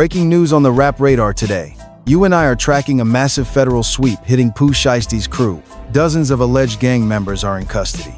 Breaking news on the rap radar today. You and I are tracking a massive federal sweep hitting Pooh Shiesty's crew. Dozens of alleged gang members are in custody.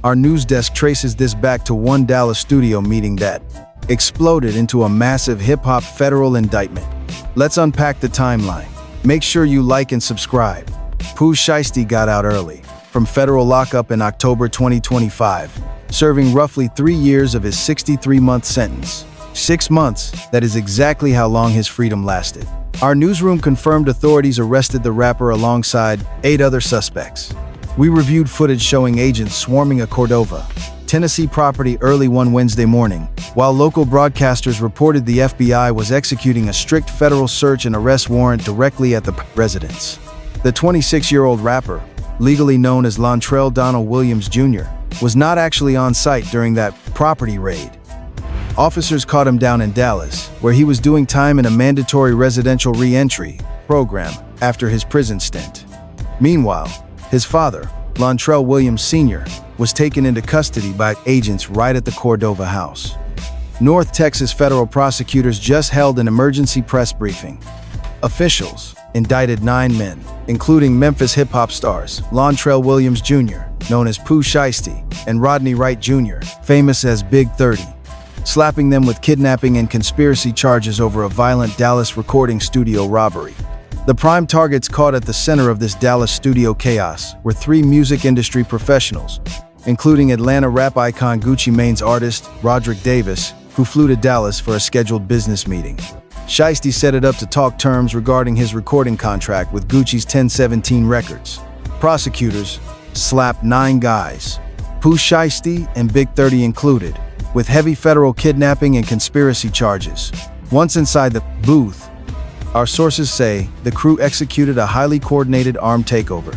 Our news desk traces this back to one Dallas studio meeting that exploded into a massive hip-hop federal indictment. Let's unpack the timeline. Make sure you like and subscribe. Pooh Shiesty got out early from federal lockup in October 2025, serving roughly 3 years of his 63-month sentence. 6 months, that is exactly how long his freedom lasted. Our newsroom confirmed authorities arrested the rapper alongside 8 other suspects. We reviewed footage showing agents swarming a Cordova, Tennessee property early one Wednesday morning, while local broadcasters reported the FBI was executing a strict federal search and arrest warrant directly at the residence. The 26-year-old rapper, legally known as Lontrell Donald Williams Jr., was not actually on site during that property raid. Officers caught him down in Dallas, where he was doing time in a mandatory residential re-entry program after his prison stint. Meanwhile, his father, Lontrell Williams Sr., was taken into custody by agents right at the Cordova house. North Texas federal prosecutors just held an emergency press briefing. Officials indicted 9 men, including Memphis hip-hop stars Lontrell Williams Jr., known as Pooh Shiesty, and Rodney Wright Jr., famous as Big 30, slapping them with kidnapping and conspiracy charges over a violent Dallas recording studio robbery. The prime targets caught at the center of this Dallas studio chaos were 3 music industry professionals, including Atlanta rap icon Gucci Mane's artist, Roderick Davis, who flew to Dallas for a scheduled business meeting. Shiesty set it up to talk terms regarding his recording contract with Gucci's 1017 Records. Prosecutors slapped 9 guys, Pooh Shiesty and Big 30 included, with heavy federal kidnapping and conspiracy charges. Once inside the booth, our sources say the crew executed a highly coordinated armed takeover.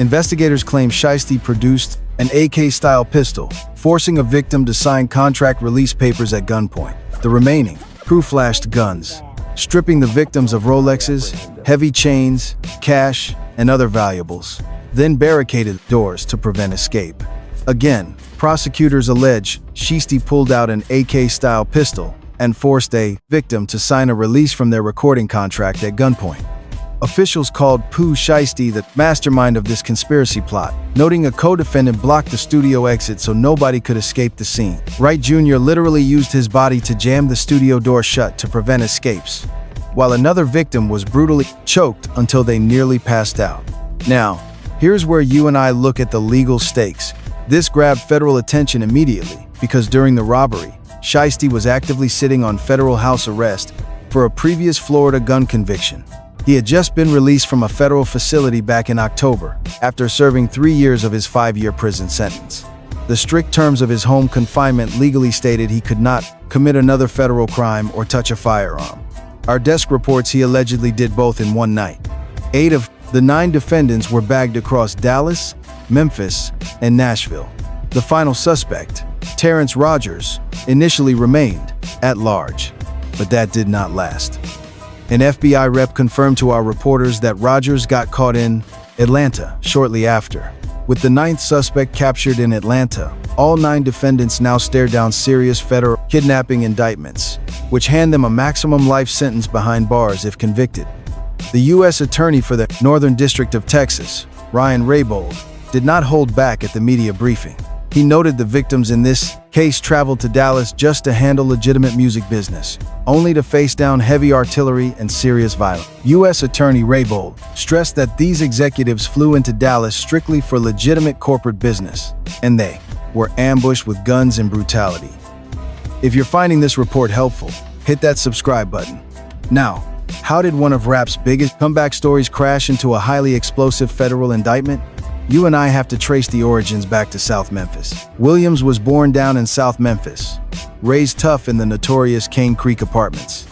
Investigators claim Shiesty produced an AK-style pistol, forcing a victim to sign contract release papers at gunpoint. The remaining crew flashed guns, stripping the victims of Rolexes, heavy chains, cash, and other valuables, then barricaded doors to prevent escape. Again, prosecutors allege Shiesty pulled out an AK-style pistol and forced a victim to sign a release from their recording contract at gunpoint. Officials called Pooh Shiesty the mastermind of this conspiracy plot, noting a co-defendant blocked the studio exit so nobody could escape the scene. Wright Jr. literally used his body to jam the studio door shut to prevent escapes, while another victim was brutally choked until they nearly passed out. Now, here's where you and I look at the legal stakes. This grabbed federal attention immediately because during the robbery, Shiesty was actively sitting on federal house arrest for a previous Florida gun conviction. He had just been released from a federal facility back in October after serving 3 years of his 5-year prison sentence. The strict terms of his home confinement legally stated he could not commit another federal crime or touch a firearm. Our desk reports he allegedly did both in one night. 8 of the 9 defendants were bagged across Dallas, Memphis, and Nashville. The final suspect, Terrence Rogers, initially remained at large, but that did not last. An FBI rep confirmed to our reporters that Rogers got caught in Atlanta shortly after. With the 9th suspect captured in Atlanta, all 9 defendants now stare down serious federal kidnapping indictments, which hand them a maximum life sentence behind bars if convicted. The U.S. Attorney for the Northern District of Texas, Ryan Raybould, did not hold back at the media briefing. He noted the victims in this case traveled to Dallas just to handle legitimate music business, only to face down heavy artillery and serious violence. U.S. Attorney Raybould stressed that these executives flew into Dallas strictly for legitimate corporate business, and they were ambushed with guns and brutality. If you're finding this report helpful, hit that subscribe button. Now, how did one of rap's biggest comeback stories crash into a highly explosive federal indictment? You and I have to trace the origins back to South Memphis. Williams was born down in South Memphis, raised tough in the notorious Cane Creek apartments.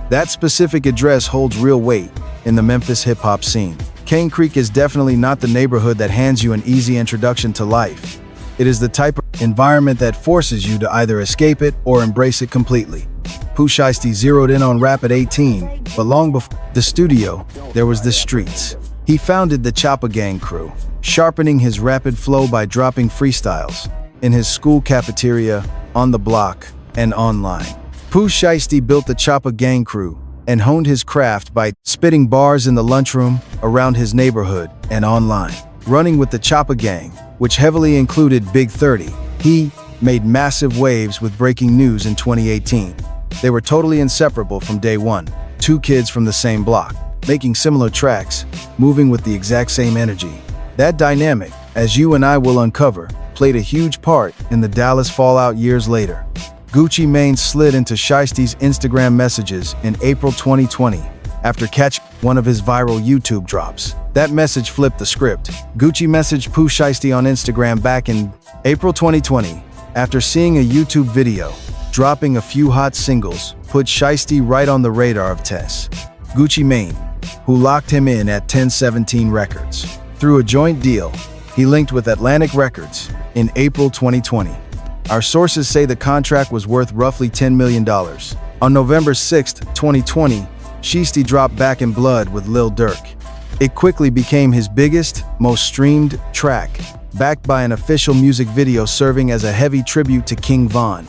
That specific address holds real weight in the Memphis hip-hop scene. Cane Creek is definitely not the neighborhood that hands you an easy introduction to life. It is the type of environment that forces you to either escape it or embrace it completely. Pooh Shiesty zeroed in on rap at 18, but long before the studio, there was the streets. He founded the Choppa Gang crew, sharpening his rapid flow by dropping freestyles in his school cafeteria, on the block, and online. Pooh Shiesty built the Choppa Gang crew and honed his craft by spitting bars in the lunchroom, around his neighborhood, and online. Running with the Choppa Gang, which heavily included Big 30, he made massive waves with breaking news in 2018. They were totally inseparable from day one, two kids from the same block, making similar tracks, moving with the exact same energy. That dynamic, as you and I will uncover, played a huge part in the Dallas fallout years later. Gucci Mane slid into Shiesty's Instagram messages in April 2020 after catching one of his viral YouTube drops. That message flipped the script. Gucci messaged Pooh Shiesty on Instagram back in April 2020 after seeing a YouTube video. Dropping a few hot singles put Shiesty right on the radar of Tess. Gucci Mane, who locked him in at 1017 Records. Through a joint deal, he linked with Atlantic Records in April 2020. Our sources say the contract was worth roughly $10 million. On November 6, 2020, Shiesty dropped Back in Blood with Lil Durk. It quickly became his biggest, most streamed track, backed by an official music video serving as a heavy tribute to King Von.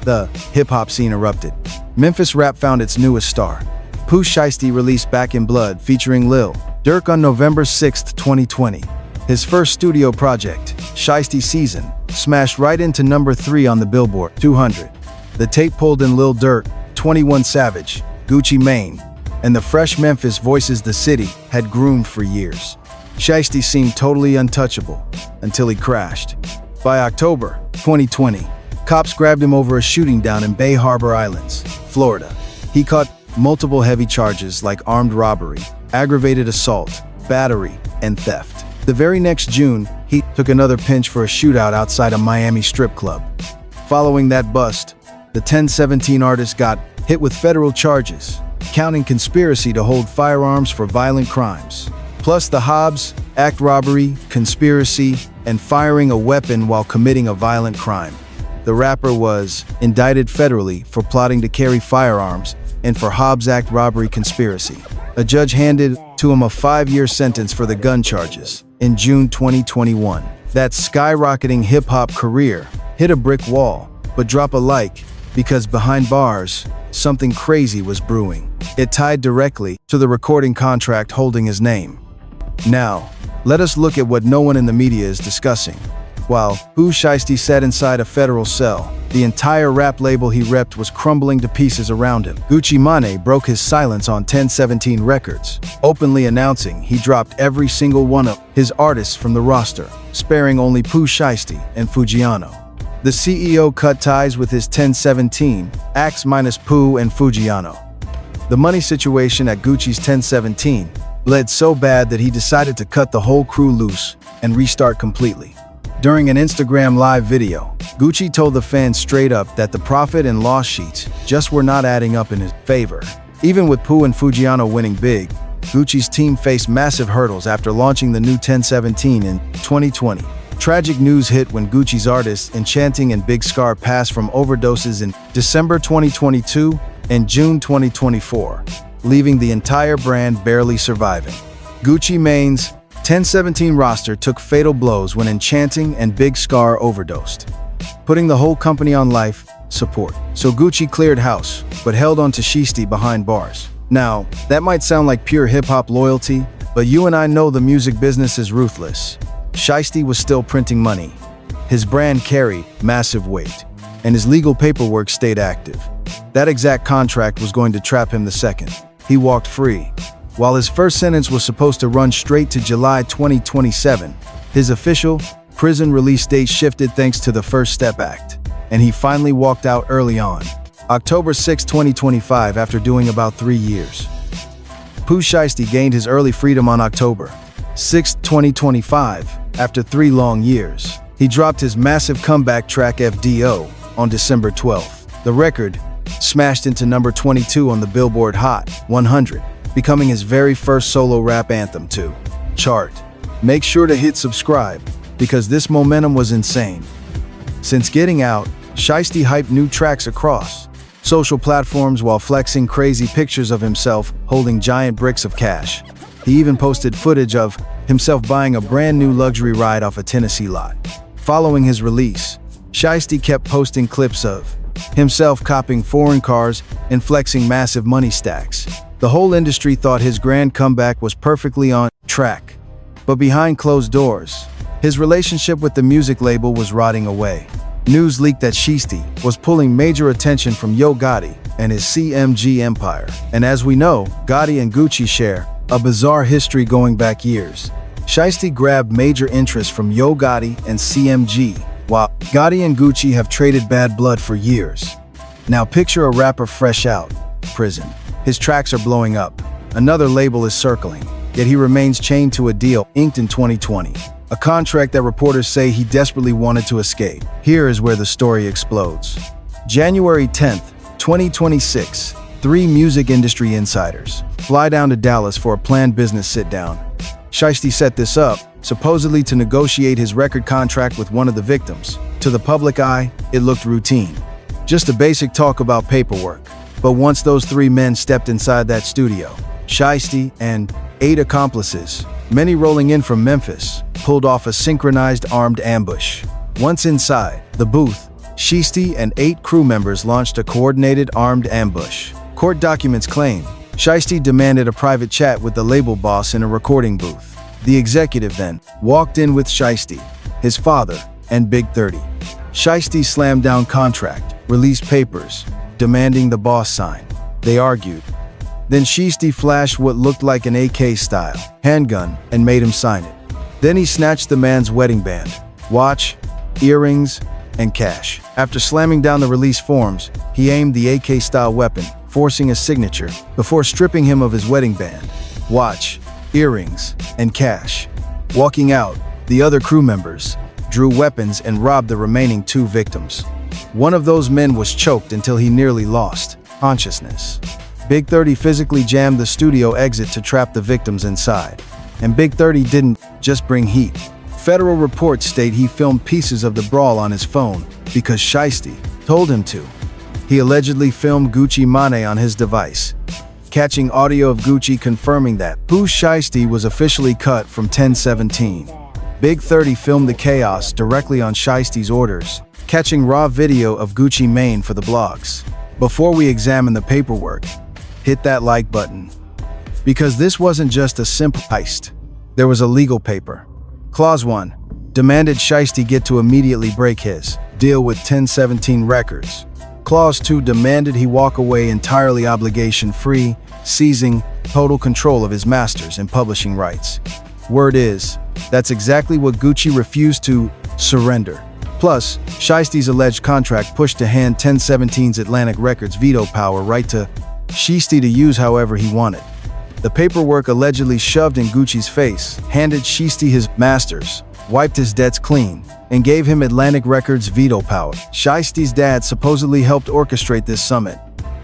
The hip-hop scene erupted. Memphis rap found its newest star. Pooh Shiesty released Back in Blood featuring Lil Durk on November 6, 2020. His first studio project, Shiesty Season, smashed right into number 3 on the Billboard 200. The tape pulled in Lil Durk, 21 Savage, Gucci Mane, and the fresh Memphis voices the city had groomed for years. Shiesty seemed totally untouchable until he crashed. By October 2020, cops grabbed him over a shooting down in Bay Harbor Islands, Florida. He caught multiple heavy charges like armed robbery, aggravated assault, battery, and theft. The very next June, he took another pinch for a shootout outside a Miami strip club. Following that bust, the 1017 artist got hit with federal charges, counting conspiracy to hold firearms for violent crimes, plus the Hobbs Act robbery, conspiracy, and firing a weapon while committing a violent crime. The rapper was indicted federally for plotting to carry firearms and for Hobbs Act robbery conspiracy. A judge handed to him a 5-year sentence for the gun charges. In June 2021, that skyrocketing hip-hop career hit a brick wall, but drop a like, because behind bars, something crazy was brewing. It tied directly to the recording contract holding his name. Now, let us look at what no one in the media is discussing. While Pooh Shiesty sat inside a federal cell, the entire rap label he repped was crumbling to pieces around him. Gucci Mane broke his silence on 1017 Records, openly announcing he dropped every single one of his artists from the roster, sparing only Pooh Shiesty and Fujiano. The CEO cut ties with his 1017 acts minus Pooh and Fujiano. The money situation at Gucci's 1017 bled so bad that he decided to cut the whole crew loose and restart completely. During an Instagram live video, Gucci told the fans straight up that the profit and loss sheets just were not adding up in his favor. Even with Pooh and Fujiano winning big, Gucci's team faced massive hurdles after launching the new 1017 in 2020. Tragic news hit when Gucci's artists Enchanting and Big Scar passed from overdoses in December 2022 and June 2024, leaving the entire brand barely surviving. Gucci Mane's 1017 roster took fatal blows when Enchanting and Big Scar overdosed, putting the whole company on life support. So Gucci cleared house, but held on to Shiesty behind bars. Now, that might sound like pure hip-hop loyalty, but you and I know the music business is ruthless. Shiesty was still printing money. His brand carried massive weight, and his legal paperwork stayed active. That exact contract was going to trap him the second he walked free. While his first sentence was supposed to run straight to July 2027, his official prison release date shifted thanks to the First Step Act, and he finally walked out early on, October 6, 2025, after doing about 3 years. Pooh Shiesty gained his early freedom on October 6, 2025, after 3 long years. He dropped his massive comeback track FDO on December 12th. The record smashed into number 22 on the Billboard Hot 100. Becoming his very first solo rap anthem to chart. Make sure to hit subscribe, because this momentum was insane. Since getting out, Shiesty hyped new tracks across social platforms while flexing crazy pictures of himself holding giant bricks of cash. He even posted footage of himself buying a brand new luxury ride off a Tennessee lot. Following his release, Shiesty kept posting clips of himself copying foreign cars and flexing massive money stacks. The whole industry thought his grand comeback was perfectly on track. But behind closed doors, his relationship with the music label was rotting away. News leaked that Shiesty was pulling major attention from Yo Gotti and his CMG empire. And as we know, Gotti and Gucci share a bizarre history going back years. Shiesty grabbed major interest from Yo Gotti and CMG, while Gotti and Gucci have traded bad blood for years. Now picture a rapper fresh out prison. His tracks are blowing up. Another label is circling, yet he remains chained to a deal inked in 2020. A contract that reporters say he desperately wanted to escape. Here is where the story explodes. January 10th, 2026, 3 music industry insiders fly down to Dallas for a planned business sit-down. Shiesty set this up, supposedly to negotiate his record contract with one of the victims. To the public eye, it looked routine. Just a basic talk about paperwork. But once those 3 men stepped inside that studio, Shiesty and 8 accomplices, many rolling in from Memphis, pulled off a synchronized armed ambush. Once inside the booth, Shiesty and 8 crew members launched a coordinated armed ambush. Court documents claim Shiesty demanded a private chat with the label boss in a recording booth. The executive then walked in with Shiesty, his father, and Big 30. Shiesty slammed down contract, released papers, demanding the boss sign. They argued. Then Shiesty flashed what looked like an AK-style handgun and made him sign it. Then he snatched the man's wedding band, watch, earrings, and cash. After slamming down the release forms, he aimed the AK-style weapon, forcing a signature, before stripping him of his wedding band, watch, earrings, and cash. Walking out, the other crew members drew weapons and robbed the remaining 2 victims. One of those men was choked until he nearly lost consciousness. Big 30 physically jammed the studio exit to trap the victims inside. And Big 30 didn't just bring heat. Federal reports state he filmed pieces of the brawl on his phone because Shiesty told him to. He allegedly filmed Gucci Mane on his device, catching audio of Gucci confirming that Pooh Shiesty was officially cut from 1017. Big 30 filmed the chaos directly on Shiesty's orders, catching raw video of Gucci Mane for the blogs. Before we examine the paperwork, hit that like button. Because this wasn't just a simple heist. There was a legal paper. Clause 1 demanded Shiesty get to immediately break his deal with 1017 Records. Clause 2 demanded he walk away entirely obligation-free, seizing total control of his masters and publishing rights. Word is, that's exactly what Gucci refused to surrender. Plus, Shiesty's alleged contract pushed to hand 1017's Atlantic Records veto power right to Shiesty to use however he wanted. The paperwork allegedly shoved in Gucci's face, handed Shiesty his masters, wiped his debts clean, and gave him Atlantic Records veto power. Shiesty's dad supposedly helped orchestrate this summit,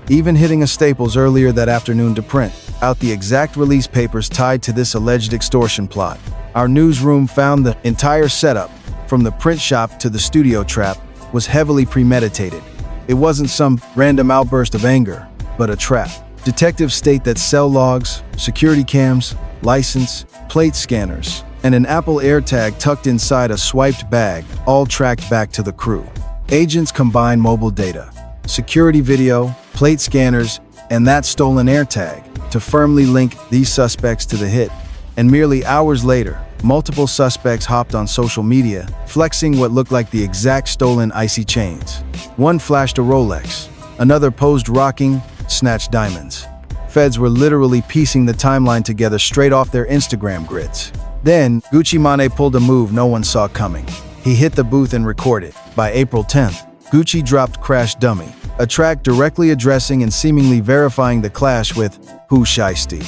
even hitting a Staples earlier that afternoon to print out the exact release papers tied to this alleged extortion plot. Our newsroom found the entire setup, from the print shop to the studio trap, was heavily premeditated. It wasn't some random outburst of anger, but a trap. Detectives state that cell logs, security cams, license, plate scanners, and an Apple AirTag tucked inside a swiped bag all tracked back to the crew. Agents combined mobile data, security video, plate scanners, and that stolen AirTag to firmly link these suspects to the hit. And merely hours later, multiple suspects hopped on social media, flexing what looked like the exact stolen icy chains. One flashed a Rolex, another posed rocking snatched diamonds. Feds were literally piecing the timeline together straight off their Instagram grids. Then, Gucci Mane pulled a move no one saw coming. He hit the booth and recorded. By April 10th, Gucci dropped Crash Dummy, a track directly addressing and seemingly verifying the clash with Pooh Shiesty.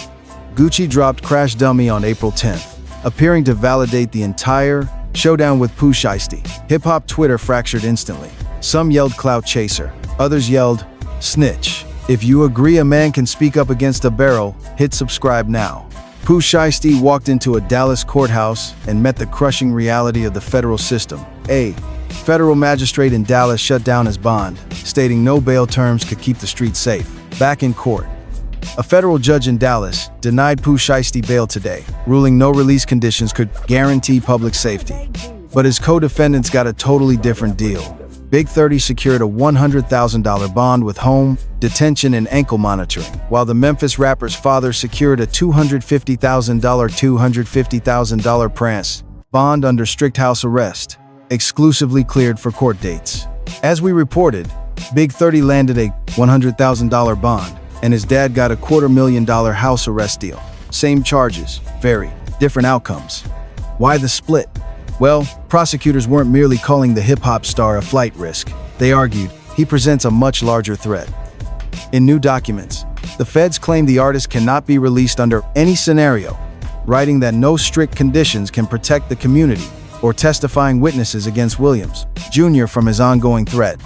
Gucci dropped Crash Dummy on April 10th, appearing to validate the entire showdown with Pooh Shiesty. Hip-hop Twitter fractured instantly. Some yelled clout chaser, others yelled snitch. If you agree a man can speak up against a barrel, hit subscribe now. Pooh Shiesty walked into a Dallas courthouse and met the crushing reality of the federal system. A federal magistrate in Dallas shut down his bond, stating no bail terms could keep the streets safe. Back in court, a federal judge in Dallas denied Pooh Shiesty bail today, ruling no release conditions could guarantee public safety. But his co-defendants got a totally different deal. Big 30 secured a $100,000 bond with home, detention, and ankle monitoring, while the Memphis rapper's father secured a $250,000 prance bond under strict house arrest, exclusively cleared for court dates. As we reported, Big 30 landed a $100,000 bond, and his dad got a $250,000 house arrest deal. Same charges, very different outcomes. Why the split? Well, prosecutors weren't merely calling the hip-hop star a flight risk. They argued he presents a much larger threat. In new documents, the feds claim the artist cannot be released under any scenario, writing that no strict conditions can protect the community or testifying witnesses against Williams, Jr. from his ongoing threat.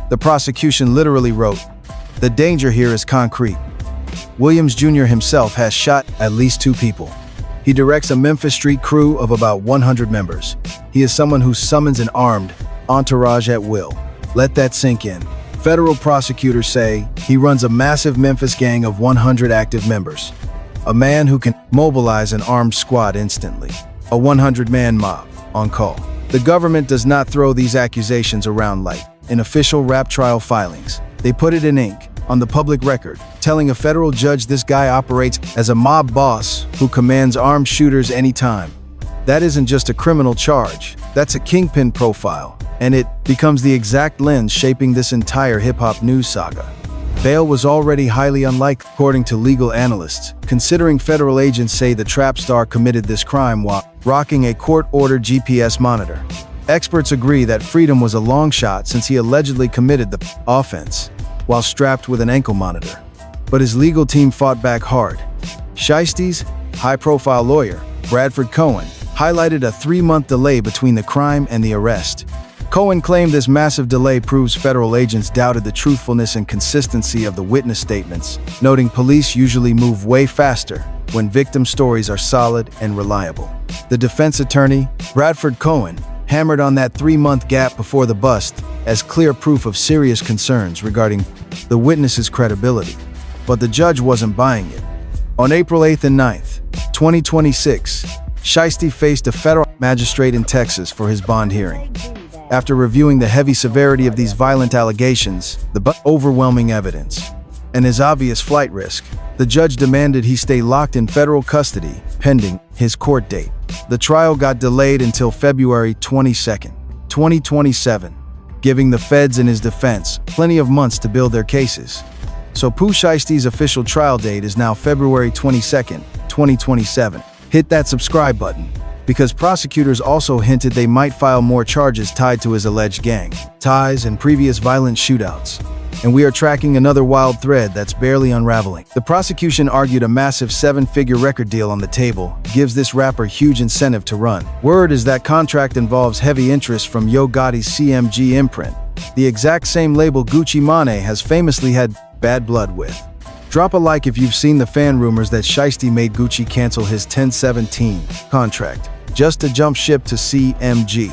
The prosecution literally wrote, "The danger here is concrete. Williams Jr. himself has shot at least 2 people. He directs a Memphis street crew of about 100 members. He is someone who summons an armed entourage at will." Let that sink in. Federal prosecutors say he runs a massive Memphis gang of 100 active members. A man who can mobilize an armed squad instantly. A 100-man mob on call. The government does not throw these accusations around light. In official rap trial filings, they put it in ink, on the public record, telling a federal judge this guy operates as a mob boss who commands armed shooters anytime. That isn't just a criminal charge, that's a kingpin profile, and it becomes the exact lens shaping this entire hip-hop news saga. Bail was already highly unlikely, according to legal analysts, considering federal agents say the trap star committed this crime while rocking a court-ordered GPS monitor. Experts agree that freedom was a long shot since he allegedly committed the offense while strapped with an ankle monitor. But his legal team fought back hard. Shiesty's high-profile lawyer, Bradford Cohen, highlighted a 3-month delay between the crime and the arrest. Cohen claimed this massive delay proves federal agents doubted the truthfulness and consistency of the witness statements, noting police usually move way faster when victim stories are solid and reliable. The defense attorney, Bradford Cohen, hammered on that 3-month gap before the bust as clear proof of serious concerns regarding the witness's credibility. But the judge wasn't buying it. On April 8th and 9th, 2026, Shiesty faced a federal magistrate in Texas for his bond hearing. After reviewing the heavy severity of these violent allegations, the overwhelming evidence, and his obvious flight risk, the judge demanded he stay locked in federal custody pending his court date. The trial got delayed until February 22nd, 2027, giving the feds and his defense plenty of months to build their cases. So Pooh Shiesty's official trial date is now February 22nd, 2027. Hit that subscribe button, because prosecutors also hinted they might file more charges tied to his alleged gang ties and previous violent shootouts. And we are tracking another wild thread that's barely unraveling. The prosecution argued a massive 7-figure record deal on the table gives this rapper huge incentive to run. Word is that contract involves heavy interest from Yo Gotti's CMG imprint, the exact same label Gucci Mane has famously had bad blood with. Drop a like if you've seen the fan rumors that Shiesty made Gucci cancel his 1017 contract just to jump ship to CMG.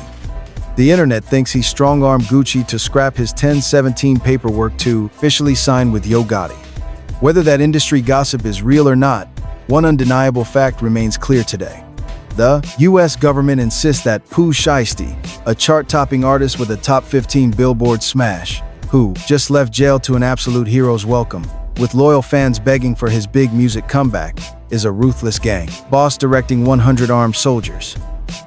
The internet thinks he strong-armed Gucci to scrap his 1017 paperwork to officially sign with Yo Gotti. Whether that industry gossip is real or not, one undeniable fact remains clear today. The U.S. government insists that Pooh Shiesty, a chart-topping artist with a top 15 Billboard smash, who just left jail to an absolute hero's welcome, with loyal fans begging for his big music comeback, is a ruthless gang boss directing 100 armed soldiers.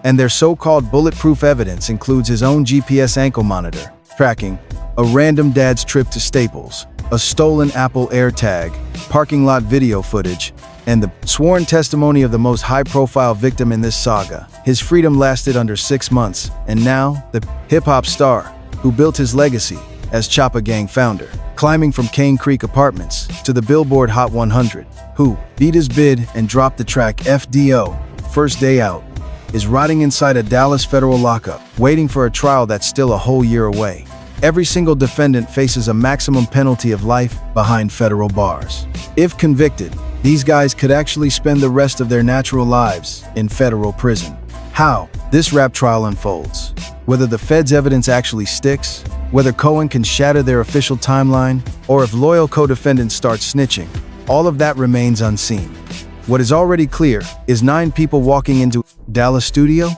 And their so-called bulletproof evidence includes his own GPS ankle monitor, tracking a random dad's trip to Staples, a stolen Apple AirTag, parking lot video footage, and the sworn testimony of the most high-profile victim in this saga. His freedom lasted under 6 months, and now, the hip-hop star, who built his legacy as Choppa Gang founder, climbing from Cane Creek Apartments to the Billboard Hot 100, who beat his bid and dropped the track FDO, First Day Out, is rotting inside a Dallas federal lockup, waiting for a trial that's still a whole year away. Every single defendant faces a maximum penalty of life behind federal bars. If convicted, these guys could actually spend the rest of their natural lives in federal prison. How this rap trial unfolds, whether the feds' evidence actually sticks, whether Cohen can shatter their official timeline, or if loyal co-defendants start snitching, all of that remains unseen. What is already clear is 9 people walking into Dallas studio?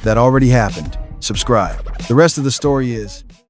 That already happened. Subscribe. The rest of the story is